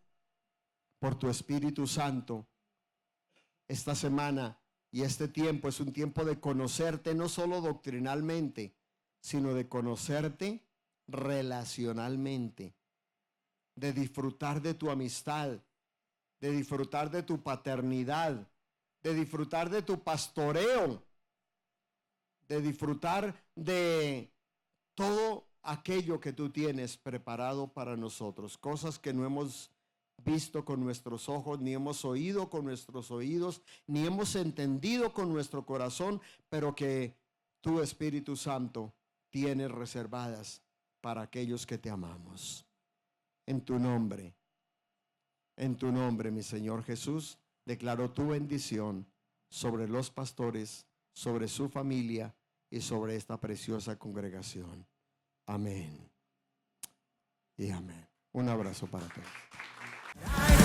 por tu Espíritu Santo. Esta semana y este tiempo es un tiempo de conocerte, no solo doctrinalmente, sino de conocerte relacionalmente, de disfrutar de tu amistad, de disfrutar de tu paternidad, de disfrutar de tu pastoreo, de disfrutar de todo aquello que tú tienes preparado para nosotros, cosas que no hemos visto con nuestros ojos, ni hemos oído con nuestros oídos, ni hemos entendido con nuestro corazón, pero que tu Espíritu Santo tienes reservadas para aquellos que te amamos. En tu nombre, mi Señor Jesús, declaro tu bendición sobre los pastores, sobre su familia y sobre esta preciosa congregación. Amén y amén. Un abrazo para todos.